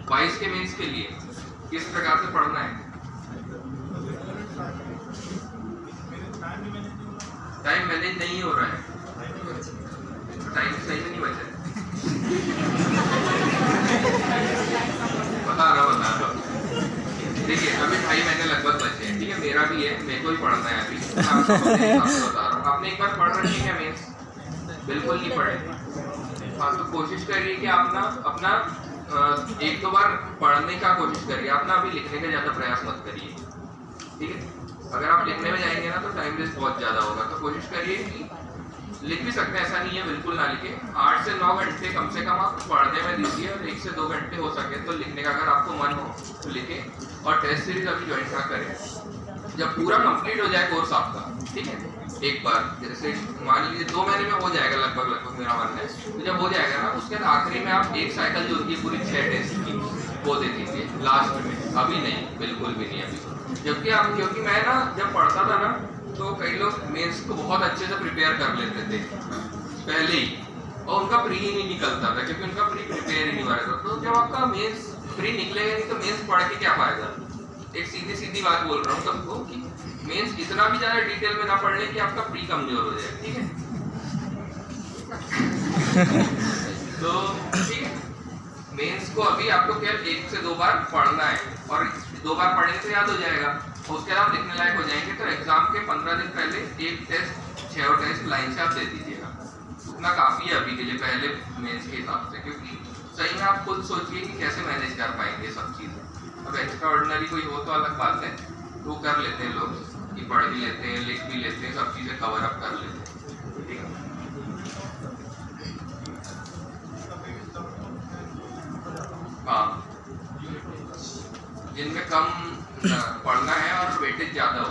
22 के मेंस के लिए किस प्रकार से पढ़ना है? टाइम मैनेज नहीं हो रहा है, टाइम सही में नहीं बचा है। बता रहा देखिए अभी 2.5 महीने लगभग बचे हैं, ठीक है, मेरा भी है, मेरे को ही पढ़ना है अभी। मैं आपको अपने हिसाब से बता रहा हूँ। आपने एक बार पढ़ रखी है मेंस? बिल्कुल नहीं पढ़े। हाँ, तो कोशिश करिए कि आप ना अपना 1-2 बार पढ़ने का कोशिश करिए, आप ना अभी लिखने का ज़्यादा प्रयास मत करिए, ठीक है। अगर आप लिखने में जाएंगे ना तो टाइम वेस्ट बहुत ज़्यादा होगा। तो कोशिश करिए कि लिख भी सकते हैं, ऐसा नहीं है बिल्कुल ना लिखे। 8 से 9 घंटे कम से कम आप पढ़ने में दीजिए और 1 से 2 घंटे हो सके तो लिखने का, अगर आपको मन हो तो लिखें। और टेस्ट सीरीज अभी ज्वाइन ना करें। जब पूरा कंप्लीट हो जाए कोर्स आपका, ठीक है, एक बार जैसे मान लीजिए 2 महीने में हो जाएगा लगभग मेरा मानना है। तो जब हो जाएगा ना उसके बाद आखिरी में आप एक साइकिल जो होती है पूरी 6 टेस्ट की वो दे दीजिए लास्ट में, अभी नहीं, बिल्कुल भी नहीं अभी। जबकि आप, क्योंकि मैं ना जब पढ़ता था ना तो कई लोग मेंस को बहुत अच्छे से प्रिपेयर कर लेते थे पहले ही, और उनका प्री ही नहीं निकलता था क्योंकि उनका प्री प्रिपेयर ही नहीं हुआ था। तो जब आपका मेंस प्री निकलेगा नहीं तो मेंस पढ़ के क्या फायदा? एक सीधी सीधी बात बोल रहा हूँ सबको कि मेंस इतना भी ज्यादा डिटेल में ना पढ़ ले कि आपका प्री कमजोर हो जाए, ठीक है। तो ठीक है, मेंस को अभी आपको केवल 1 से 2 बार पढ़ना है और 2 बार पढ़ने से याद हो जाएगा, उसके बाद लिखने लायक हो जाएंगे। तो एग्जाम के 15 दिन पहले एक टेस्ट 6 और टेस्ट लाइन से आप दे दीजिएगा, उतना काफी है अभी के लिए पहले मेंस के हिसाब से। क्योंकि सही में आप खुद सोचिए कि कैसे मैनेज कर पाएंगे सब चीजें। अब एक्स्ट्रा ऑर्डिनरी कोई हो तो अलग बात है, तो कर लेते हैं लोग कि पढ़ भी लेते हैं, लिख भी लेते हैं, सब चीजें कवर अप कर लेते हैं, ठीक है। हाँ, जिनमें कम पढ़ना है और वेटेज ज्यादा हो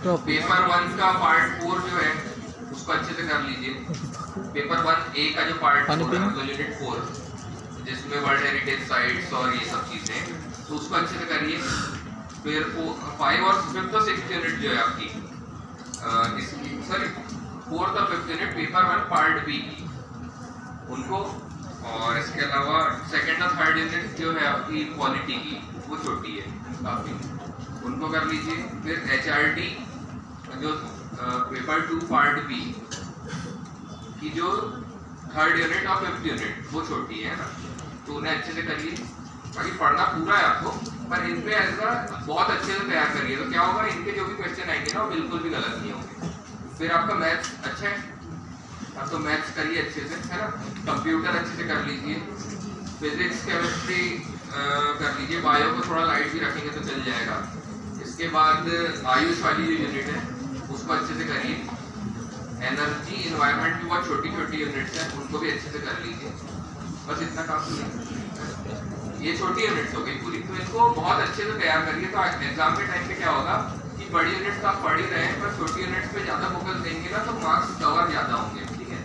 तो पेपर 1 का पार्ट 4 जो है उसको अच्छे से कर लीजिए। पेपर 1A का जो पार्ट 4 है मतलब यूनिट 4 जिसमें वर्ल्ड हेरिटेज साइट्स और ये सब चीजें, तो उसको अच्छे से करिए। फिर 5 और 5th और 6th यूनिट जो है आपकी सॉरी 4th और 5th unit paper 1 part B की उनको, और इसके अलावा 2nd और 3rd यूनिट जो है आपकी पॉलिटी की वो छोटी है काफ़ी, उनको कर लीजिए। फिर HRD जो पेपर 2 पार्ट B की जो 3rd यूनिट और 5th यूनिट वो छोटी है ना, तो उन्हें अच्छे से करिए। बाकी पढ़ना पूरा है आपको, पर इन पे ऐसा बहुत अच्छे से तैयार करिए, तो क्या होगा इनके जो भी क्वेश्चन आएंगे ना वो बिल्कुल भी गलत नहीं होंगे। फिर आपका मैथ्स अच्छा है, आप तो मैथ्स करिए अच्छे से, है ना। कंप्यूटर अच्छे से कर लीजिए, फिजिक्स केमिस्ट्री कर लीजिए, बायो को थोड़ा लाइट भी रखेंगे तो चल जाएगा। इसके बाद आयुष वाली जो यूनिट है उसको अच्छे से करिए। एनर्जी इन्वायरमेंट की बहुत छोटी छोटी यूनिट्स हैं, उनको भी अच्छे से कर लीजिए। बस इतना काफी है, ये छोटी यूनिट्स हो गई पूरी, तो इनको बहुत अच्छे से तैयार करिए। तो एग्जाम के टाइम पे क्या होगा कि बड़ी यूनिट्स आप पढ़ ही रहे हैं पर छोटी यूनिट्स पे ज़्यादा फोकस देंगे ना तो मार्क्स कवर ज़्यादा होंगे, ठीक है।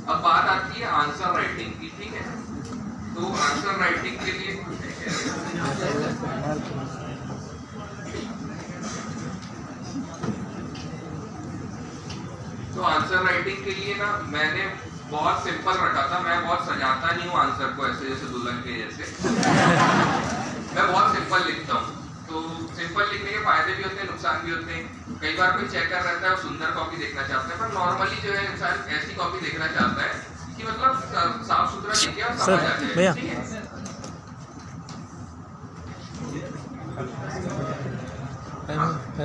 अब बात आती है आंसर राइटिंग की, ठीक है। तो आंसर राइटिंग के लिए ना मैंने बहुत सिंपल रखा था, मैं बहुत सजाता नहीं हूँ आंसर को ऐसे जैसे दुल्हन के जैसे मैं बहुत सिंपल लिखता हूँ। तो सिंपल लिखने के फायदे भी होते हैं, नुकसान भी होते हैं। कई बार कोई चेकर रहता है सुंदर कॉपी देखना चाहता है, पर नॉर्मली जो है इंसान ऐसी कॉपी देखना चाहता है कि मतलब साफ सुथरा लिखे और समझ आ जाए, ठीक है।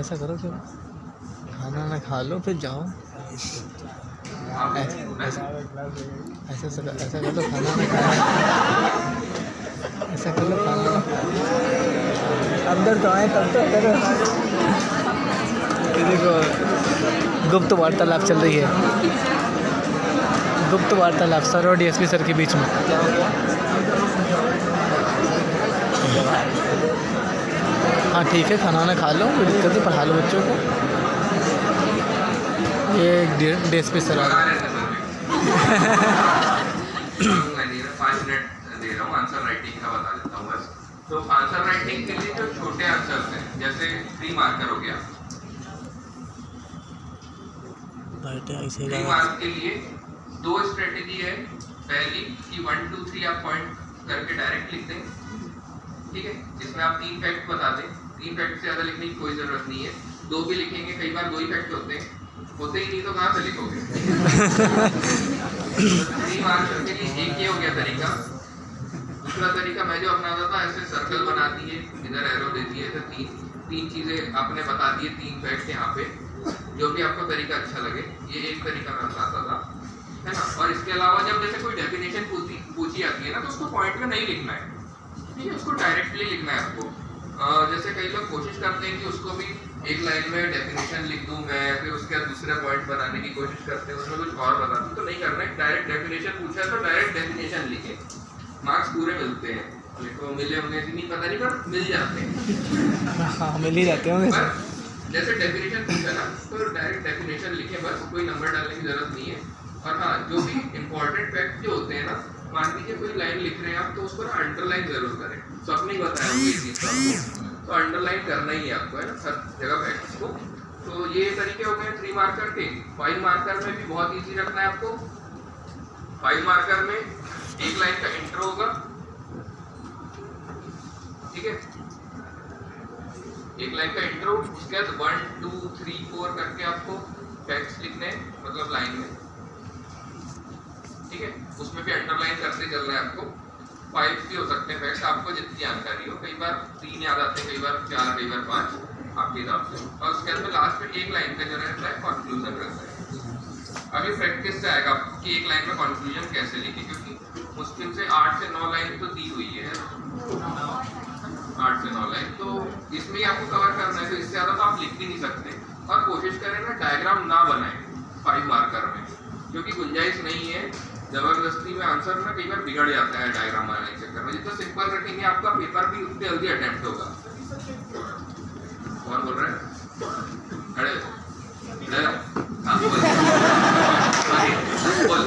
ऐसा करो कि खाना ना खा लो फिर जाओ, ऐसा कर लो, खाना ना खा, ऐसा कर लो, खाना ना खा, अंदर तो आए तब तो करो। देखो गुप्त वार्तालाप चल रही है, गुप्त वार्तालाप सर और DSP सर के बीच में। हाँ ठीक है, खाना वाना खा लो, कोई दिक्कत नहीं, पढ़ा लो बच्चों को। ये DSP सर आ गए। 5 मिनट दे रहा हूँ, आंसर राइटिंग का बता देता हूँ बस। तो आंसर राइटिंग के लिए जो छोटे आंसर्स हैं जैसे 3 मार्कर हो गया, 3 मार्क के लिए 2 स्ट्रेटेजी है पहली कि 1 2 3 आप पॉइंट करके डायरेक्ट लिख दें, ठीक है, जिसमें आप 3 फैक्ट बता दें। 3 फैक्ट से ज़्यादा लिखने की कोई ज़रूरत नहीं है, 2 भी लिखेंगे, कई बार 2 ही फैक्ट होते ही नहीं तो कहाँ से लिखोगे। 3 मार्क्स के लिए एक ये हो गया तरीका। दूसरा तरीका मैं जो अपनाता था, ऐसे सर्कल बनाती है, इधर एरो देती है, तो तीन चीज़ें आपने बता दी, 3 फैक्ट यहाँ पे, जो भी आपको तरीका अच्छा लगे, ये एक तरीका मैं बताता था, है ना। और इसके अलावा जब जैसे कोई डेफिनेशन पूछी जाती है ना, तो उसको पॉइंट में नहीं लिखना है, ठीक है, उसको डायरेक्टली लिखना है आपको। जैसे कई लोग कोशिश करते हैं कि उसको भी एक लाइन में डेफिनेशन लिख दूं मैं, फिर उसके बाद दूसरा पॉइंट बनाने की कोशिश करते हैं, उसमें कुछ और बता दूं, तो नहीं करना है। डायरेक्ट डेफिनेशन पूछा है तो डायरेक्ट डेफिनेशन लिखे, मार्क्स पूरे मिलते हैं। तो मिले होंगे कि नहीं पता नहीं, पर मिल जाते हैं। हाँ, मिल ही जाते होंगे। जैसे डेफिनेशन पूछा ना, तो डायरेक्ट डेफिनेशन लिखे, बस कोई नंबर डालने की जरूरत नहीं है। और हाँ, जो भी इंपॉर्टेंट फैक्ट जो होते हैं ना, मान लीजिए कोई लाइन लिख रहे हैं आप, तो उसको ना अंडरलाइन जरूर करें। तो आपने ही बताया होगा ये चीज़ आपको, तो अंडरलाइन करना ही है आपको, है ना, हर जगह फैक्ट्स को। तो ये तरीके हो गए 3 मार्कर के। 5 मार्कर में भी बहुत ईजी रखना है आपको। 5 मार्कर में एक लाइन का इंट्रो होगा, ठीक है, एक लाइन का इंट्रो, उसके बाद 1 2 3 4 करके आपको फैक्ट्स लिखने हैं, मतलब लाइन में, ठीक है, उसमें भी अंडरलाइन करते चल रहे हैं आपको। 5 भी हो सकते हैं फैक्ट्स, आपको जितनी जानकारी हो, कई बार 3 याद आते हैं, कई बार 4, कई बार 5, आपके हिसाब से। और उसके अंदर लास्ट में एक लाइन का जो रहता है कंक्लूजन रहता है। अभी प्रैक्टिस से आएगा कि एक लाइन में कंक्लूजन कैसे लिखें, क्योंकि मुश्किल से 8 से 9 लाइन तो दी हुई है, 8 से 9 लाइन, तो इसमें ही आपको कवर करना है, तो इससे ज़्यादा तो आप लिख भी नहीं सकते। और कोशिश करें ना डायग्राम ना बनाएं 5 मार्कर में, क्योंकि गुंजाइश नहीं है, जबरदस्ती में आंसर ना कई बार बिगड़ जाता है डायग्राम बनाने के चक्कर में। जितना सिंपल रखेंगे आपका पेपर भी उतने जल्दी अटेम्प्ट होगा। कौन बोल रहा है? खड़े हाँ बोल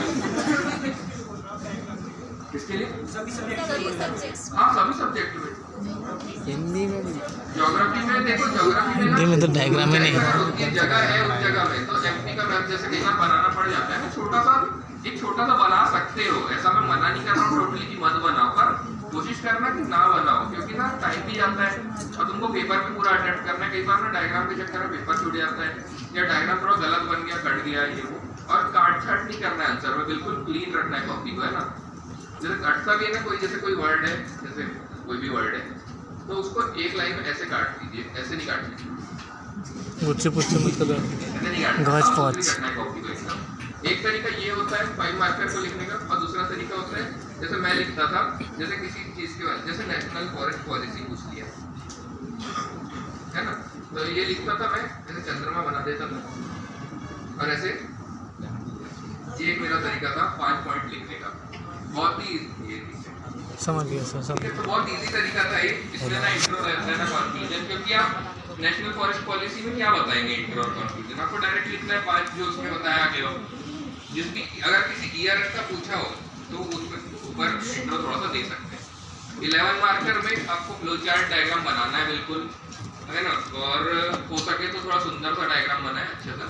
किसके लिए? सभी सब्जेक्ट्स। हाँ, सभी सब्जेक्ट में। हिंदी में भी, ज्योग्राफी में देखो, ज्योग्राफी में हिंदी में तो डायग्राम ही नहीं है। उसकी जगह है, उस जगह में तो एमपी का मैप जैसे कई बार बनाना पड़ जाता है ना, छोटा सा बना सकते हो, ऐसा मैं मना नहीं कर रहा हूँ टोटली कि मत बनाओ, पर कोशिश करना कि ना बनाओ, क्योंकि ना टाइम भी जाता है और तुमको पेपर भी पूरा अटेम्प्ट करना है। कई बार ना डायग्राम के चक्कर में पेपर छूट जाता है, या डायग्राम थोड़ा गलत बन गया, कट गया, ये वो, और काट छाट नहीं करना है आंसर में, बिल्कुल क्लीन रखना है कॉपी को, है ना। जैसे कटता भी है ना कोई, जैसे कोई वर्ड है, जैसे कोई भी वर्ड है, तो उसको एक लाइन में ऐसे काट दीजिए, ऐसे नहीं काट दीजिए, मुझसे पूछते मतलब ऐसे नहीं काटना, घास आपको पात। भी करना है कॉपी को एकदम। एक तरीका ये होता है 5 मार्कर को लिखने का, और दूसरा तरीका होता है जैसे मैं लिखता था, जैसे किसी चीज़ के बारे, जैसे नेशनल फॉरेस्ट पॉलिसी पूछ लिया, है ना, तो ये लिखता था मैं, जैसे चंद्रमा बना देता था, और ऐसे ये एक मेरा तरीका था 5 पॉइंट लिखने का, बहुत ही समझ गया सर, समझ तो बहुत इजी तरीका था ये। इसमें ना इंट्रो रहता है ना कंक्लूजन, क्योंकि आप नेशनल फॉरेस्ट पॉलिसी में क्या बताएंगे इंट्रो और कंक्लूजन, आपको डायरेक्ट लिखना है 5 जो उसमें बताया गया हो। जिसकी अगर किसी ईयर का पूछा हो तो उसमें ऊपर इंट्रो थोड़ा सा दे सकते हैं। 11 मार्कर में आपको फ्लो चार्ट डायग्राम बनाना है बिल्कुल, है ना, और हो सके तो थोड़ा सुंदर सा डायग्राम बनाए अच्छे सा।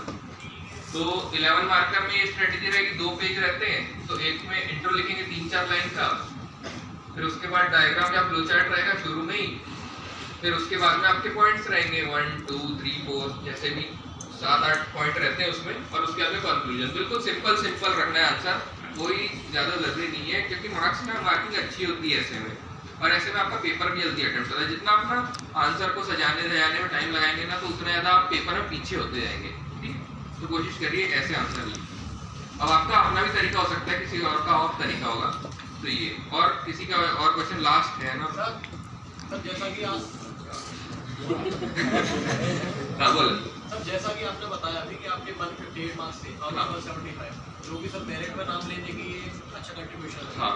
तो 11 मार्कर में ये स्ट्रेटेजी रहेगी, 2 पेज रहते हैं, तो एक में इंट्रो लिखेंगे 3-4 लाइन का, फिर उसके बाद डायग्राम या फ्लो चार्ट रहेगा शुरू में ही, फिर उसके बाद में आपके पॉइंट्स रहेंगे 1 2 3 4 जैसे भी 7-8 पॉइंट रहते हैं उसमें, और उसके बाद में कंक्लूजन। बिल्कुल सिंपल रखना है आंसर, कोई ज़्यादा जरूरी नहीं है, क्योंकि मार्क्स में मार्किंग अच्छी होती है ऐसे में, और ऐसे में आपका पेपर भी जल्दी अटेम्प्ट होता है। जितना आप ना आंसर को सजाने में टाइम लगाएंगे ना, तो उतना ज़्यादा आप पेपर में पीछे होते जाएंगे, ठीक। तो कोशिश करिए ऐसे आंसर लिखिए। अब आपका अपना भी तरीका हो सकता है, किसी और का और तरीका होगा, तो ये और किसी का और क्वेश्चन लास्ट है ना सर, जैसा कि आप हाँ बोलो सर, जैसा कि आपने बताया अभी कि आपके 158 मार्क्स थे, आपके पास 75, जो भी सर मेरिट में नाम लेने की ये अच्छा कंट्रीब्यूशन है। हाँ,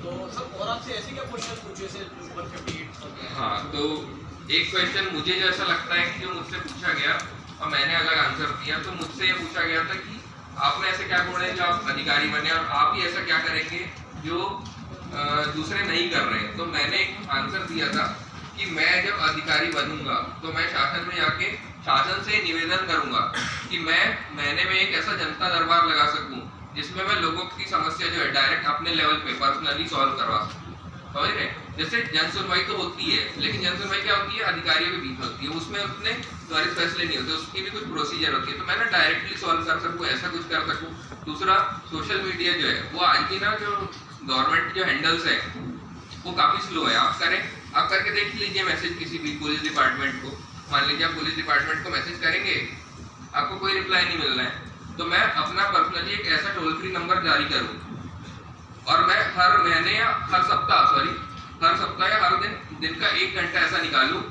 तो सर और आपसे ऐसे क्या क्वेश्चन पूछे से 158? हाँ, तो एक क्वेश्चन मुझे जो ऐसा लगता है कि जो मुझसे पूछा गया और मैंने अलग आंसर दिया, तो मुझसे ये पूछा गया था कि आप में ऐसे क्या गुण है जो आप अधिकारी बने, और आप ही ऐसा क्या करेंगे जो दूसरे नहीं कर रहे हैं। तो मैंने एक आंसर दिया था कि मैं जब अधिकारी बनूंगा तो मैं शासन में जाके शासन से निवेदन करूंगा कि मैं महीने में एक ऐसा जनता दरबार लगा सकूं जिसमें मैं लोगों की समस्या जो है डायरेक्ट अपने लेवल पे पर्सनली सॉल्व करवा सकूँ, समझ रहे? जैसे जन सुनवाई तो होती है, लेकिन जन सुनवाई क्या होती है, अधिकारियों के बीच होती है, उसमें उतने त्वरित फैसले नहीं होते, उसकी भी कुछ प्रोसीजर होती है, तो मैं ना डायरेक्टली सॉल्व कर सकूँ, ऐसा कुछ कर सकूँ। दूसरा, सोशल मीडिया जो है वो आज भी ना जो गवर्नमेंट जो हैंडल्स है वो काफ़ी स्लो है। आप करके देख लीजिए मैसेज किसी भी पुलिस डिपार्टमेंट को, मान लीजिए आप पुलिस डिपार्टमेंट को मैसेज करेंगे, आपको कोई रिप्लाई नहीं मिल रहा है, तो मैं अपना पर्सनली एक ऐसा टोल फ्री नंबर जारी करूँ और मैं हर महीने या हर सप्ताह या हर दिन का 1 घंटा ऐसा निकालूं,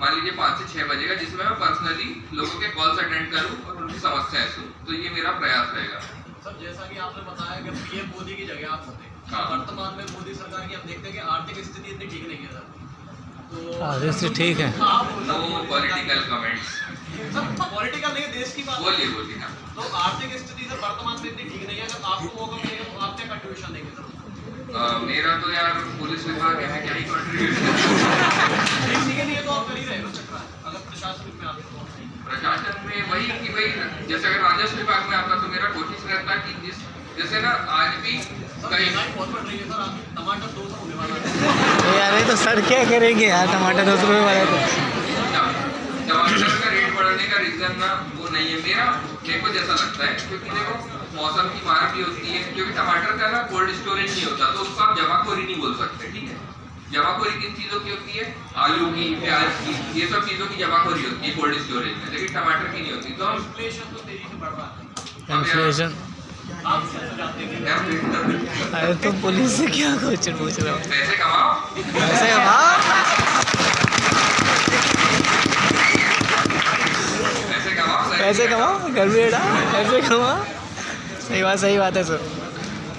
मान लीजिए 5 से 6 बजे का, जिसमें मैं पर्सनली लोगों के कॉल्स अटेंड करूं और उनकी समस्याएं सुनूं। तो ये मेरा प्रयास रहेगा। सर जैसा कि आपने बताया कि पीएम मोदी की जगह आप होते, हाँ। वर्तमान में मोदी सरकार की हम देखते हैं कि आर्थिक स्थिति इतनी ठीक नहीं है सर, तो आर्थिक स्थिति ठीक है। No political comments. Sir political नहीं, देश की बात बोलिए हाँ। तो आर्थिक स्थिति सर वर्तमान में इतनी ठीक नहीं है, अगर आपको मौका मिलेगा तो आप क्या कंट्रीब्यूशन देंगे सर? मेरा तो यार पुलिस विभाग है, मैं क्या ही कंट्रीब्यूशन। इसी के लिए तो आप कर ही रहे हो चक्रा, अगर प्रशासन में आते तो प्रशासन में वही कि भाई जैसे अगर राजस्व विभाग में आता तो मेरा कोशिश रहता कि जैसे ना आज भी कहीं बहुत बढ़ रही है सर, आप टमाटर 200 होने वाला है यार ये तो सर क्या करेंगे यार, टमाटर 200 रुपये वाला तो। टमाटर का रेट बढ़ने का रीजन ना वो नहीं है मेरा, मेरे को जैसा लगता है, क्योंकि देखो मौसम की मार भी होती है, क्योंकि टमाटर का ना कोल्ड स्टोरेज नहीं होता, तो उसको आप जमाखोरी नहीं बोल सकते, ठीक है? जमाखोरी किन चीजों की होती है? आलू की, प्याज की, ये सब चीजों की जमाखोरी होती है कोल्ड स्टोरेज में, लेकिन टमाटर की नहीं होती। तो इन्फ्लेशन तो तेजी से बढ़ रहा है, इन्फ्लेशन। आप कैसे जानते हैं? अरे तुम पुलिस से क्या क्वेश्चन पूछ रहे हो? पैसे कमाओ, पैसे कमाओ, पैसे कमाओ, घर में बैठा पैसे कमाओ। सही बात है सर,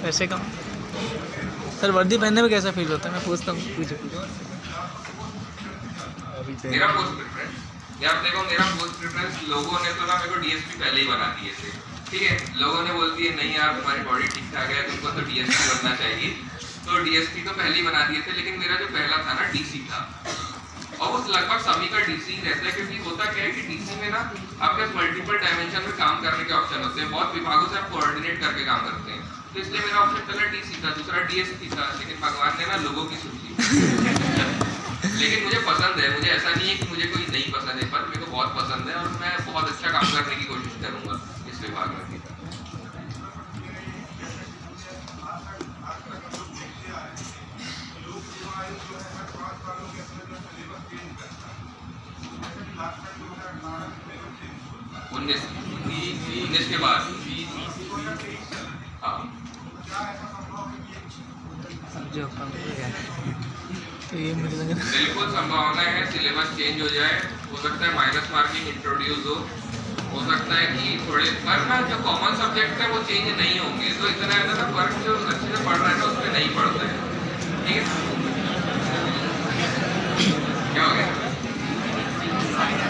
पैसे कमाओ। सर वर्दी पहनने में कैसा फील होता है, मैं पूछता हूँ। मेरा पोस्ट प्रेफरेंस, यार देखो मेरा पोस्ट प्रेफरेंस लोगों ने तो ना मेरे को डीएसपी पहले ही बना दिए थे, ठीक है? लोगों ने बोल दिए नहीं यार तुम्हारी बॉडी ठीक ठाक है, तुमको तो डीएसपी बनना चाहिए, तो डीएसपी तो पहले ही बना दिए थे। लेकिन मेरा जो पहला था ना डीसी था, और वो लगभग सभी का डीसी रहता है, क्योंकि होता क्या है कि डीसी में ना आपके पास मल्टीपल डायमेंशन में काम करने के ऑप्शन होते हैं, बहुत विभागों से आप कोऑर्डिनेट करके काम करते हैं, तो इसलिए मेरा ऑप्शन पहला डीसी था, दूसरा डीएसपी था, लेकिन भगवान ने ना लोगों की सुनी। लेकिन मुझे पसंद है, मुझे ऐसा नहीं है कि मुझे कोई नहीं पसंद है, पर मेरे को बहुत पसंद है और मैं बहुत अच्छा काम करने की कोशिश करूंगा इस विभाग में। उन्नीस के बाद हाँ, तो ये मुझे लग रहा है बिल्कुल संभावना है सिलेबस चेंज हो जाए, हो सकता है माइनस मार्किंग इंट्रोड्यूस हो सकता है कि थोड़े, पर ना जो कॉमन सब्जेक्ट है वो चेंज नहीं होंगे, तो इतना फर्क जो अच्छे से पढ़ रहा है ना उस पर नहीं पड़ता है।